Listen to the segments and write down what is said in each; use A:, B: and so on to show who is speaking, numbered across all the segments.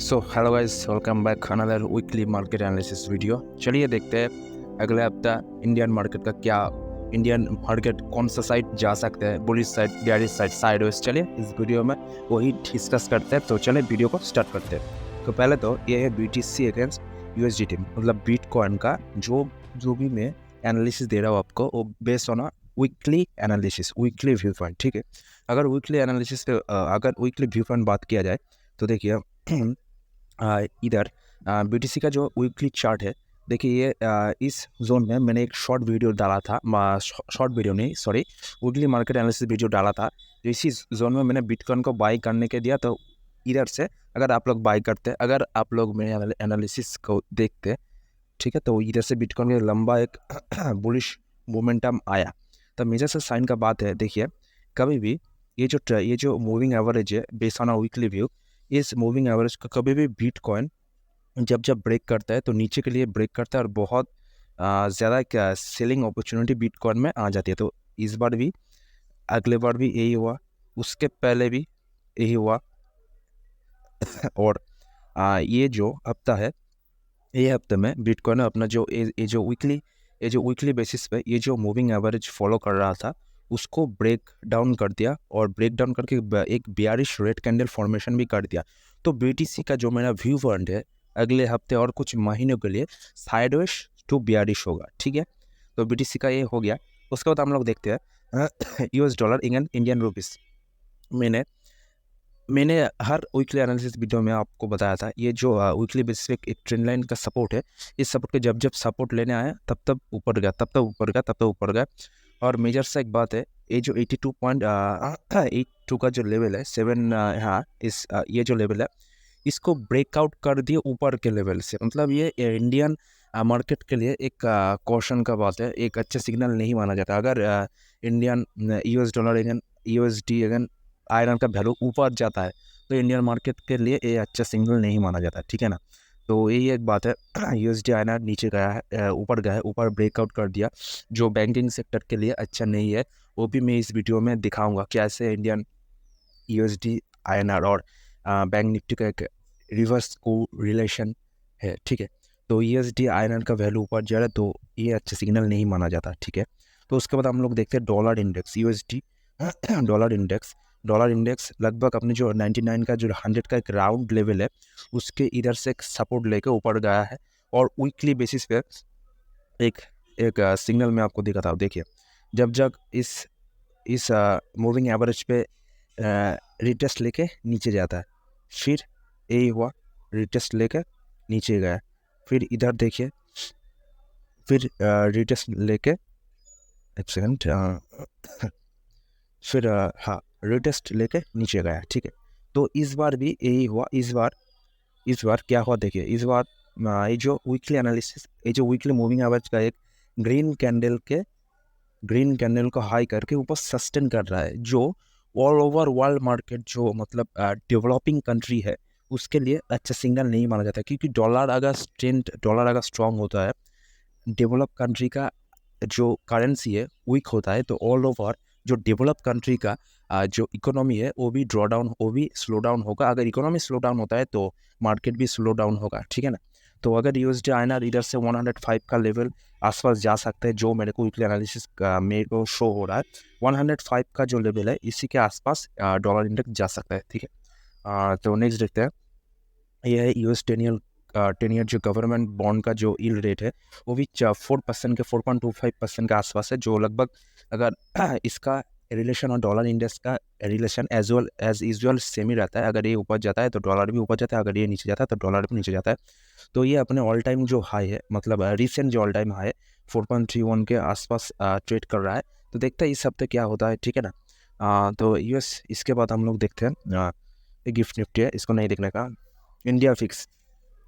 A: So hello guys, welcome back another weekly market analysis video. चलिए देखते हैं अगले हफ्ता इंडियन मार्केट का क्या, इंडियन मार्केट कौन सा साइड जा सकते हैं, bullish side, bearish side, sideways. चलिए इस वीडियो में वही डिस्कस करते हैं। तो चलिए वीडियो को स्टार्ट करते हैं। तो पहले तो ये है BTC अगेंस्ट USDT, मतलब बिटकॉइन का जो भी मैं एनालिसिस दे रहा हूँ आपको, वो based on weekly analysis, weekly view point. ठीक है, अगर वीकली एनालिसिस पे अगर वीकली व्यू पॉइंट बात किया जाए तो देखिए इधर BTC का जो वीकली चार्ट है, देखिए ये इस जोन में मैंने एक शॉर्ट वीडियो डाला था, शॉर्ट वीडियो नहीं sorry, weekly market analysis video डाला था। तो इसी जोन में मैंने बिटकॉइन को बाई करने के दिया। तो इधर से अगर आप लोग बाई करते, अगर आप लोग मेरे एनालिसिस को देखते, ठीक है, तो इधर से बिटकॉइन में लंबा एक बुलिश मोमेंटम आया। तो मेजर से साइन का बात है, देखिए कभी भी ये जो मूविंग एवरेज है बेस्ड ऑन वीकली व्यू, इस मूविंग एवरेज को कभी भी बिटकॉइन जब ब्रेक करता है तो नीचे के लिए ब्रेक करता है और बहुत ज़्यादा क्या सेलिंग अपॉर्चुनिटी बिटकॉइन में आ जाती है। तो इस बार भी, अगले बार भी यही हुआ, उसके पहले भी यही हुआ। और ये जो हफ्ता है, ये हफ्ते में बिटकॉइन ने अपना ये जो वीकली बेसिस पे ये जो मूविंग एवरेज फॉलो कर रहा था उसको ब्रेक डाउन कर दिया, और ब्रेक डाउन करके एक बेयरिश रेड कैंडल फॉर्मेशन भी कर दिया। तो BTC का जो मेरा व्यू पॉइंट है अगले हफ्ते और कुछ महीनों के लिए साइडवेज टू बेयरिश होगा। ठीक है, तो BTC का ये हो गया। उसके बाद हम लोग देखते हैं US डॉलर इंडियन रुपीस। मैंने मैंने हर वीकली एनालिसिस वीडियो में आपको बताया था, ये जो वीकली बेसिस पे एक ट्रेंड लाइन का सपोर्ट है, इस सपोर्ट के जब सपोर्ट लेने आया तब ऊपर गया, तब ऊपर गया। और मेजर से एक बात है, ये जो 82.82 का जो लेवल है 7, हाँ ये जो लेवल है इसको ब्रेकआउट कर दिए ऊपर के लेवल से। मतलब ये इंडियन मार्केट के लिए एक कॉशन का बात है, एक अच्छा सिग्नल नहीं माना जाता। अगर इंडियन US डॉलर USD अगर आयरन का वैल्यू ऊपर जाता है तो इंडियन मार्केट के लिए ये अच्छा सिग्नल नहीं माना जाता। ठीक है ना, तो यही एक बात है। USD आयरन नीचे गया है, ऊपर गया है, ऊपर ब्रेकआउट कर दिया, जो बैंकिंग सेक्टर के लिए अच्छा नहीं है। वो भी मैं इस वीडियो में दिखाऊंगा कैसे इंडियन USD INR और बैंक निफ्टी का एक रिवर्स को रिलेशन है। ठीक है, तो USD INR का वैल्यू ऊपर जा रहा है तो ये अच्छा सिग्नल नहीं माना जाता। ठीक है, तो उसके बाद हम लोग देखते हैं dollar index USD dollar index लगभग अपने जो 99 का जो 100 का एक राउंड लेवल है उसके इधर से एक सपोर्ट लेके ऊपर गया है। और वीकली बेसिस पे एक एक सिग्नल मैं आपको दिखाता हूँ। देखिए जब जब इस मूविंग एवरेज पे रिटेस्ट लेके नीचे जाता है, फिर यही हुआ, रिटेस्ट लेके नीचे गया, फिर इधर देखिए, फिर रिटेस्ट लेके, एक सेकंड, फिर हाँ रिटेस्ट लेके नीचे गया। ठीक है, तो इस बार भी यही हुआ। इस बार क्या हुआ देखिए, इस बार ये जो वीकली एनालिसिस, ये जो वीकली मूविंग एवरेज का एक ग्रीन कैंडल को हाई करके ऊपर सस्टेन कर रहा है, जो ऑल ओवर वर्ल्ड मार्केट जो मतलब डेवलपिंग कंट्री है उसके लिए अच्छा सिग्नल नहीं माना जाता। क्योंकि डॉलर अगर स्ट्रांग होता है, डेवलप कंट्री का जो करेंसी है वीक होता है, तो ऑल ओवर जो डेवलप कंट्री का जो इकोनॉमी है वो भी स्लो डाउन होगा। अगर इकोनॉमी स्लो डाउन होता है तो मार्केट भी स्लो डाउन होगा। ठीक है ना, तो अगर USD INR इधर से 105 का लेवल आसपास जा सकते हैं, जो मेरे को वीकली एनालिसिस मेरे को शो हो रहा है 105 का जो लेवल है इसी के आसपास डॉलर इंडेक्स जा सकता है। ठीक है, तो नेक्स्ट देखते हैं, यह है US 10 ईयर जो गवर्नमेंट बॉन्ड का जो यील्ड रेट है वो भी 4% के 4.25% के आसपास है, जो लगभग अगर इसका रिलेशन और डॉलर इंडेक्स का relation as well as usual same ही रहता है। अगर ये ऊपर जाता है तो डॉलर भी ऊपर जाता है, अगर ये नीचे जाता है तो डॉलर भी नीचे जाता है। तो ये अपने ऑल टाइम जो हाई है, मतलब रिसेंट जो ऑल टाइम हाई है 4.31 के आसपास ट्रेड कर रहा है। तो देखते हैं इस हफ्ते क्या होता है। ठीक है ना, तो US, इसके बाद हम लोग देखते हैं गिफ्ट निफ्टी है, इसको नहीं देखने का। इंडिया फिक्स,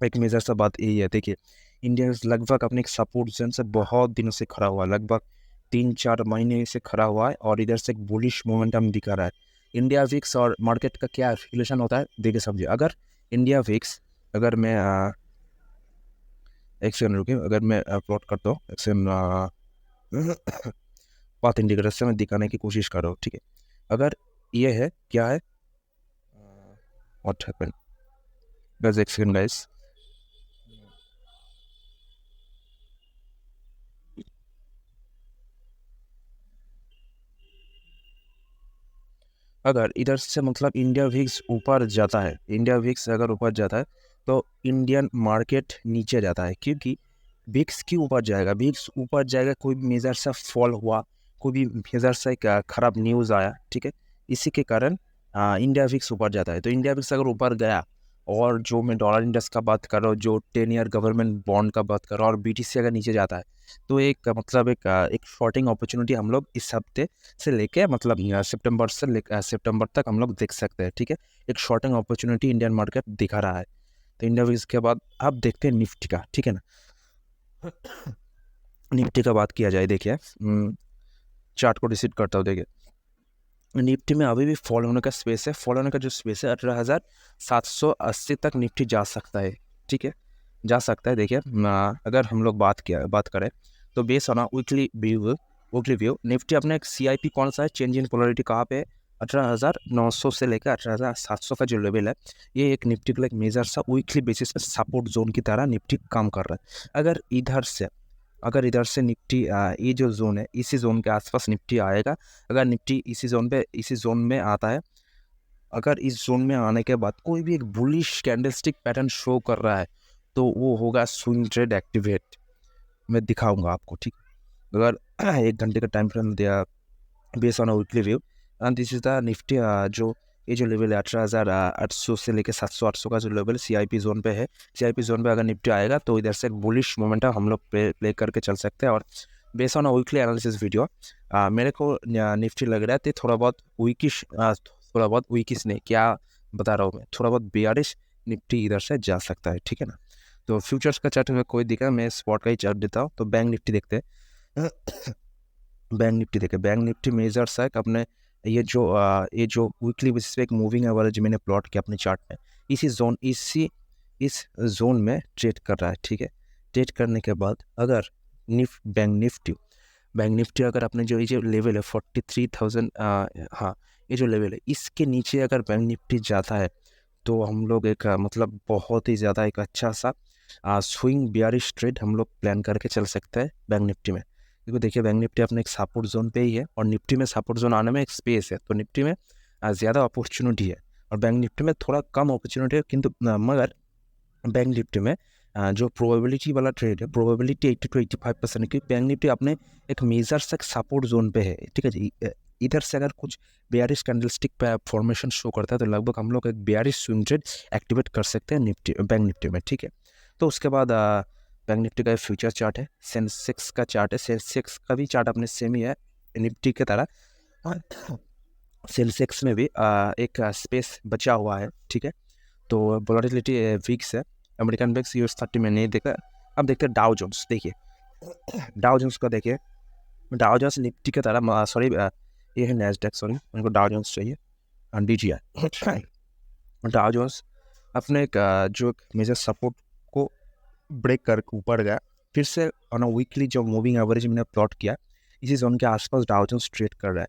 A: एक मेजर सा बात यही है। देखिए इंडिया लगभग अपने एक सपोर्ट जोन से बहुत दिनों से खड़ा हुआ है, लगभग 3-4 महीने से खड़ा हुआ है, और इधर से एक बुलिश मोमेंटम दिखा रहा है। इंडिया विक्स और मार्केट का क्या रिलेशन होता है देखिए समझिए। अगर इंडिया विक्स, अगर मैं एक सेकंड रुकिए, अगर मैं प्लॉट करता हूँ, एक सेकंड, पाथ इंडिकेटर से मैं दिखाने की कोशिश कर रहा हूँ। ठीक है, अगर ये है क्या है, व्हाट हैपेंड, बस एक सेकंड गाइस। अगर इधर से मतलब इंडिया विक्स ऊपर जाता है, इंडिया विक्स अगर ऊपर जाता है तो इंडियन मार्केट नीचे जाता है, क्योंकि विक्स क्यों ऊपर जाएगा? विक्स ऊपर जाएगा, कोई भी मेजर सा फॉल हुआ, कोई भी मेजर सा एक खराब न्यूज़ आया, ठीक है, इसी के कारण इंडिया विक्स ऊपर जाता है। तो इंडिया विक्स अगर ऊपर गया, और जो मैं डॉलर इंडेक्स का बात कर रहा हूँ, जो 10 ईयर गवर्नमेंट बॉन्ड का बात कर रहा हूँ, और बीटीसी अगर नीचे जाता है, तो एक मतलब एक शॉर्टिंग अपॉर्चुनिटी हम लोग इस हफ्ते से लेके मतलब सितंबर से सितंबर तक हम लोग देख सकते हैं, ठीक है। एक शॉर्टिंग अपॉर्चुनिटी इंडियन मार्केट दिखा रहा है। तो इंडिया विक्स के बाद अब देखते हैं निफ्टी का, ठीक है ना। निफ्टी का बात किया जाए, देखिए चार्ट को डिसीड करता हूँ। देखिए निफ्टी में अभी भी फॉल होने का स्पेस है, फॉल होने का जो स्पेस है 18,780 तक निफ्टी जा सकता है, ठीक है, जा सकता है। देखिए अगर हम लोग बात करें तो base on weekly view Nifty अपने एक CIP कौन सा है, चेंज इन पोलरिटी कहाँ पे है, 18,900 से लेकर 18,700 का जो लेवल है, ये एक निफ्टी के लिए एक मेजर सा वीकली बेसिस पे सपोर्ट जोन की तरह निफ्टी काम कर रहा है। अगर इधर से निफ्टी ये जो जोन है, इसी जोन के आसपास निफ्टी आएगा, अगर निफ्टी इसी जोन में आता है, अगर इस जोन में आने के बाद कोई भी एक बुलिश कैंडलस्टिक पैटर्न शो कर रहा है, तो वो होगा स्विंग ट्रेड एक्टिवेट। मैं दिखाऊंगा आपको, ठीक। अगर 1 घंटे का टाइम फ्रेम दिया based on weekly view, and this is the Nifty, जो ये जो लेवल है 18,800 से लेकर 700-800 का जो लेवल CIP जोन पे है, CIP जोन पे अगर निफ्टी आएगा तो इधर से एक बुलिश मोमेंटम हम लोग प्ले करके चल सकते हैं। और based on weekly analysis video मेरे को निफ्टी लग रहा है तो थोड़ा बहुत वीकिश नहीं, क्या बता रहा हूँ मैं, थोड़ा बहुत बेयरिश निफ्टी इधर से जा सकता है, ठीक है ना। तो फ्यूचर्स का चार्ट में कोई दिखा, मैं स्पॉट का ही चार्ट देता हूँ। तो बैंक निफ्टी देखते हैं। बैंक निफ्टी देखे, बैंक निफ्टी मेजर्स है अपने, ये जो वीकली बेसिस पे एक मूविंग एवरेज मैंने प्लॉट किया अपने चार्ट में, इस जोन में ट्रेड कर रहा है, ठीक है। ट्रेड करने के बाद अगर बैंक निफ्टी अगर अपने जो ये जो लेवल है 43,000, हाँ, ये जो लेवल है इसके नीचे अगर बैंक निफ्टी जाता है, तो हम लोग एक मतलब बहुत ही ज़्यादा एक अच्छा सा स्विंग बियरिश ट्रेड हम लोग प्लान करके चल सकते हैं बैंक निफ्टी में। क्योंकि देखिए बैंक निफ्टी अपने एक सपोर्ट जोन पे ही है, और निफ्टी में सपोर्ट जोन आने में एक स्पेस है, तो निफ्टी में ज़्यादा अपॉर्चुनिटी है, और बैंक निफ्टी में थोड़ा कम अपॉर्चुनिटी है। किंतु मगर बैंक निफ्टी में जो प्रोबेबिलिटी वाला ट्रेड है, प्रोबेबिलिटी 80 to 85% है, क्योंकि बैंक निफ्टी अपने एक मेजर से सपोर्ट जोन पे है, ठीक है जी। इधर से अगर कुछ बेयरिश कैंडलस्टिक पे फॉर्मेशन शो करता है, तो लगभग हम लोग एक बेयरिश स्विंग ट्रेड एक्टिवेट कर सकते हैं बैंक निफ्टी में, ठीक है। तो उसके बाद बैंक निफ्टी का फ्यूचर चार्ट है, सेंसेक्स का चार्ट है, सेंसेक्स का भी चार्ट अपने सेम ही है निफ्टी की तरह। सेंसेक्स में भी एक स्पेस बचा हुआ है, ठीक है। तो वोलेटिलिटी वीक्स है, अमेरिकन बैंक्स US 30 में नहीं देखा। अब देखते हैं डाउ जोन्स। देखिए डाउ जोन्स को देखिए, डाउ जोन्स निफ्टी की तरह, सॉरी ये है नैस्डैक, सॉरी उनको डाउ जोन्स चाहिए, DJI। डाउ जोन्स अपने एक जो मेजर सपोर्ट को ब्रेक कर ऊपर गया, फिर से ऑन वीकली जो मूविंग एवरेज मैंने प्लॉट किया, इसी जोन के आसपास डाउ जोन्स ट्रेड कर रहा है।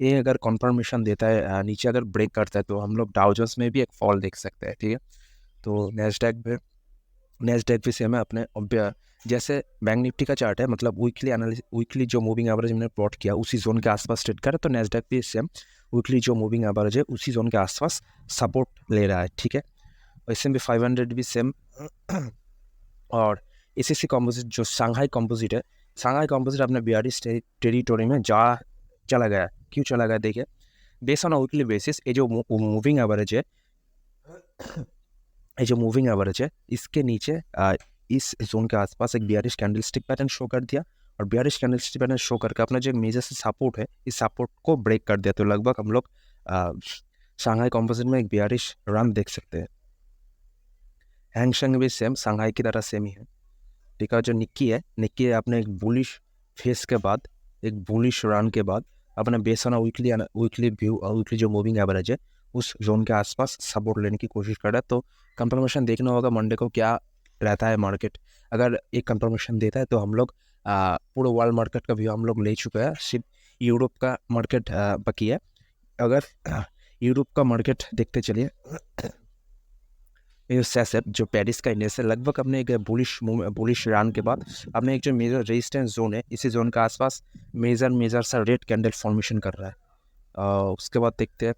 A: ये अगर कन्फर्मेशन देता है, नीचे अगर ब्रेक करता है, तो हम लोग डाउ जोन्स में भी एक फॉल देख सकते हैं, ठीक है। तो नेस्डैक भी सेम है अपने, जैसे बैंक निफ्टी का चार्ट है, मतलब वीकली जो मूविंग एवरेज मैंने प्लॉट किया उसी जोन के आसपास ट्रेड करे, तो नेस्डैक भी सेम वीकली जो मूविंग एवरेज है उसी जोन के आसपास सपोर्ट ले रहा है, ठीक है। और S&P 500 भी सेम। और SSC कॉम्पोजिट जो शंघाई कॉम्पोजिट है, शंघाई कॉम्पोजिट अपने बियरिश टेरिटोरी में चला गया। क्यों चला गया? देखिए बेस्ड ऑन वीकली बेसिस, ये जो मूविंग एवरेज है, इसके नीचे इस जोन के आसपास एक बियरिश कैंडलस्टिक पैटर्न शो कर दिया, और बियरिश कैंडलस्टिक पैटर्न शो करके अपना जो मेजर से सपोर्ट है, इस सपोर्ट को ब्रेक कर दिया। तो लगभग हम लोग शंघाई कॉम्पोजिट में एक बियरिश रन देख सकते हैं। हैंगसेंग भी सेम शंघाई की तरह सेम ही है, ठीक है। जो निक्की अपने एक बुलिश फेस के बाद, एक बुलिश रन के बाद अपने बेस ऑन वीकली जो मूविंग एवरेज है उस जोन के आसपास सपोर्ट लेने की कोशिश कर रहा है। तो कंफर्मेशन देखना होगा मंडे को क्या रहता है मार्केट। अगर एक कंफर्मेशन देता है तो हम लोग पूरे वर्ल्ड मार्केट का व्यू हम लोग ले चुके हैं, सिर्फ यूरोप का मार्केट बाकी है। अगर यूरोप का मार्केट देखते चलिए, ये सेसेप जो पेरिस का इंडेक्स है, लगभग अपने एक बुलिश रन के बाद अपने एक जो मेजर रेजिस्टेंस जोन है, इसी जोन के आसपास मेजर सा रेड कैंडल फॉर्मेशन कर रहा है। उसके बाद देखते हैं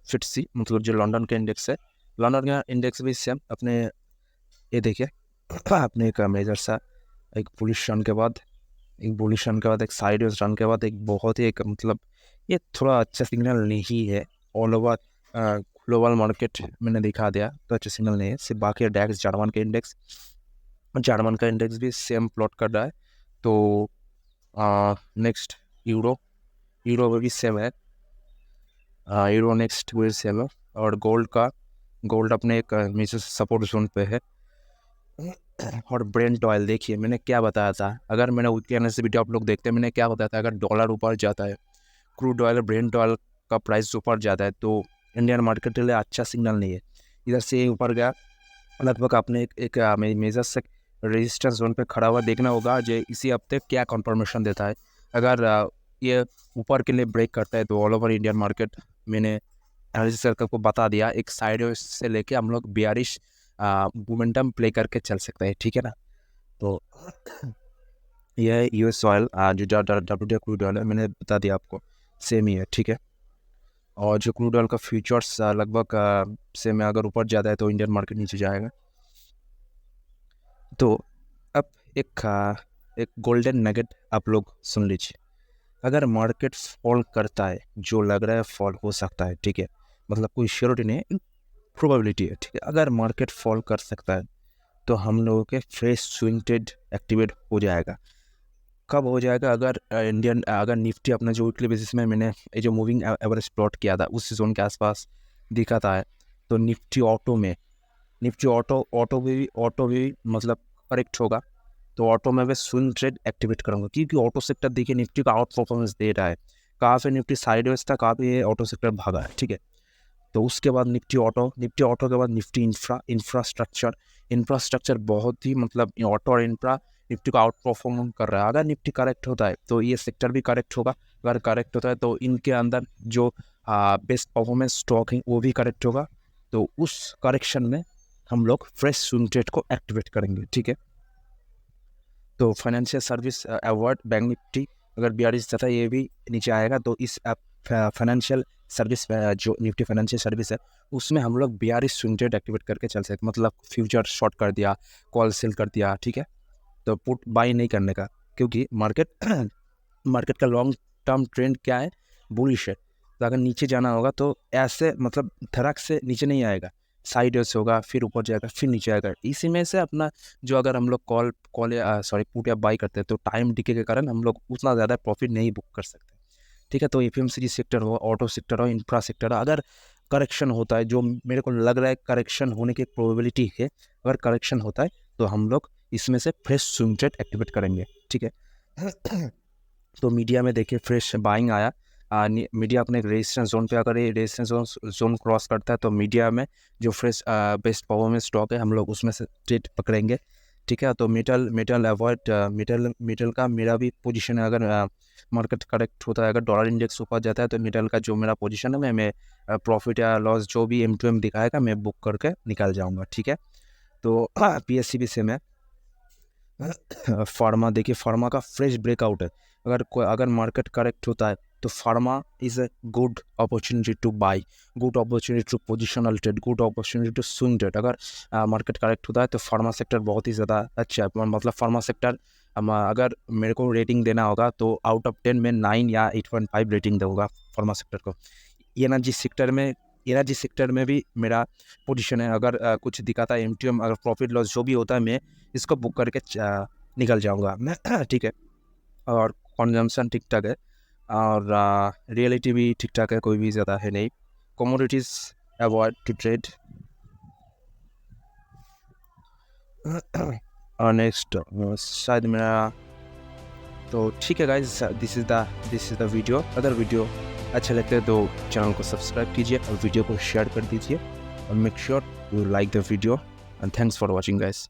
A: फिटसी, मतलब जो लंदन का इंडेक्स है, लंदन का इंडेक्स भी सेम अपने, ये देखिए अपने एक मेजर सा एक बुलिश रन के बाद एक साइडवेज रन के बाद एक बहुत ही एक मतलब ये थोड़ा अच्छा सिग्नल नहीं है। ऑल ओवर ग्लोबल मार्केट मैंने दिखा दिया तो अच्छा सिग्नल नहीं है। सिर्फ बाकी डैक्स जर्मन का इंडेक्स भी सेम प्लॉट कर रहा है। तो नेक्स्ट यूरो भी सेम है, यूरो नेक्स्ट भी सेम है। और गोल्ड अपने एक मेजर सपोर्ट जोन पे है। और ब्रेंट ऑयल देखिए, मैंने क्या बताया था, अगर मैंने वीकली एनालिसिस वीडियो आप लोग देखते हैं, मैंने क्या बताया था, अगर डॉलर ऊपर जाता है, क्रूड ऑयल ब्रेंट ऑयल का प्राइस ऊपर जाता है तो इंडियन मार्केट के लिए अच्छा सिग्नल नहीं है। इधर से ऊपर गया, लगभग आपने एक मेजर से रेजिस्टेंस जोन पे खड़ा हुआ देखना होगा जो इसी हफ्ते क्या कंफर्मेशन देता है। अगर ये ऊपर के लिए ब्रेक करता है तो ऑल ओवर इंडियन मार्केट, मैंने एनालिसिस सर्कल को बता दिया, एक साइड से लेके हम लोग बेयरिश मोमेंटम प्ले करके चल सकते हैं, ठीक है ना। तो यह यूएस ऑयल जो WTI क्रूड ऑयल है, मैंने बता दिया आपको, सेम ही है, ठीक है। और जो क्रूड ऑयल का फ्यूचर्स लगभग सेम है, अगर ऊपर ज़्यादा है तो इंडियन मार्केट नीचे जाएगा। तो अब एक गोल्डन नगेट आप लोग सुन लीजिए, अगर मार्केट फॉल करता है, जो लग रहा है फॉल हो सकता है, ठीक है, मतलब कोई श्योरिटी नहीं है, प्रोबेबिलिटी है, ठीक है, अगर मार्केट फॉल कर सकता है तो हम लोगों के फ्रेश स्विंग ट्रेड एक्टिवेट हो जाएगा। कब हो जाएगा, अगर निफ्टी अपना जो वीकली बेसिस में मैंने ये जो मूविंग एवरेज प्लॉट किया था उस जोन के आसपास दिखाता है, तो निफ्टी ऑटो भी मतलब करेक्ट होगा, तो ऑटो में मैं स्विंग ट्रेड एक्टिवेट करूँगा, क्योंकि ऑटो सेक्टर देखिए निफ्टी का आउट परफॉर्मेंस दे रहा है। कहाँ पे निफ्टी साइडवेज था, कहाँ पे ये ऑटो सेक्टर भागा है, ठीक है। तो उसके बाद निफ्टी ऑटो के बाद निफ्टी इंफ्रास्ट्रक्चर बहुत ही मतलब ऑटो और इंफ्रा निफ्टी को आउट परफॉर्म कर रहा है। अगर निफ्टी करेक्ट होता है तो ये सेक्टर भी करेक्ट होगा, अगर करेक्ट होता है तो इनके अंदर जो बेस्ट परफॉर्मेंस स्टॉक है वो भी करेक्ट होगा। तो उस करेक्शन में हम लोग फ्रेश स्विंग ट्रेड को एक्टिवेट करेंगे, ठीक है। तो financial service award bank Nifty अगर 42 जाता है, ये भी नीचे आएगा, तो इस फाइनेंशियल सर्विस जो निफ्टी फाइनेंशियल सर्विस है उसमें हम लोग 42 स्विंग ट्रेड एक्टिवेट करके चल सकते, मतलब फ्यूचर शॉर्ट कर दिया, कॉल सेल कर दिया, ठीक है। तो पुट बाई नहीं करने का, क्योंकि मार्केट का लॉन्ग टर्म ट्रेंड क्या है, बुलिश है। तो अगर नीचे जाना होगा तो ऐसे मतलब धड़क से नीचे नहीं आएगा, साइड से होगा, फिर ऊपर जाएगा, फिर नीचे आएगा। इसी में से अपना जो अगर हम लोग पुट या बाई करते हैं तो टाइम डिके के कारण हम लोग उतना ज़्यादा प्रॉफिट नहीं बुक कर सकते, ठीक है। तो FMCG सेक्टर हो, ऑटो सेक्टर हो, इंफ्रा सेक्टर हो, अगर करेक्शन होता है, जो मेरे को लग रहा है करेक्शन होने की प्रोबेबिलिटी है, अगर करेक्शन होता है तो हम लोग इसमें से फ्रेश स्विंग ट्रेड एक्टिवेट करेंगे, ठीक है। तो मीडिया में देखिए फ्रेश बाइंग आया, मीडिया अपने रेजिस्टेंस जोन पे, अगर ये रेजिस्टेंस जोन क्रॉस करता है तो मीडिया में जो फ्रेश बेस्ट परफॉर्मेंस स्टॉक है हम लोग उसमें से ट्रेड पकड़ेंगे, ठीक है। तो मेटल अवॉइड मेटल का मेरा भी पोजीशन है, अगर मार्केट करेक्ट होता है, अगर डॉलर इंडेक्स ऊपर जाता है तो मेटल का जो मेरा पोजीशन है मैं प्रॉफिट या लॉस जो भी M2M दिखाएगा मैं बुक करके निकल जाऊंगा, ठीक है। तो PSC भी सेम है। फार्मा देखिए, फार्मा का फ्रेश ब्रेकआउट है, अगर मार्केट करेक्ट होता है तो pharma is a good opportunity to buy, good opportunity to positional trade, good opportunity to swing trade. अगर मार्केट करेक्ट होता है तो फार्मा सेक्टर बहुत ही ज़्यादा अच्छा है, मतलब फार्मा सेक्टर अगर मेरे को रेटिंग देना होगा तो आउट ऑफ 10 में 9 या 8.5 रेटिंग दूंगा फार्मा सेक्टर को। एनर्जी सेक्टर में भी मेरा पोजीशन है, अगर कुछ दिखाता है M2M, अगर प्रॉफिट लॉस जो भी होता है मैं इसको बुक करके निकल जाऊंगा मैं, ठीक है। और कंजम्पशन ठीक ठाक है, और रियलिटी भी ठीक ठाक है, कोई भी ज़्यादा है नहीं। Commodities avoid to trade. और नेक्स्ट शायद मेरा, तो ठीक है guys, this is the video. अगर वीडियो अच्छा लगता है तो चैनल को सब्सक्राइब कीजिए और वीडियो को शेयर कर दीजिए, और make sure you like the video, and thanks for watching guys.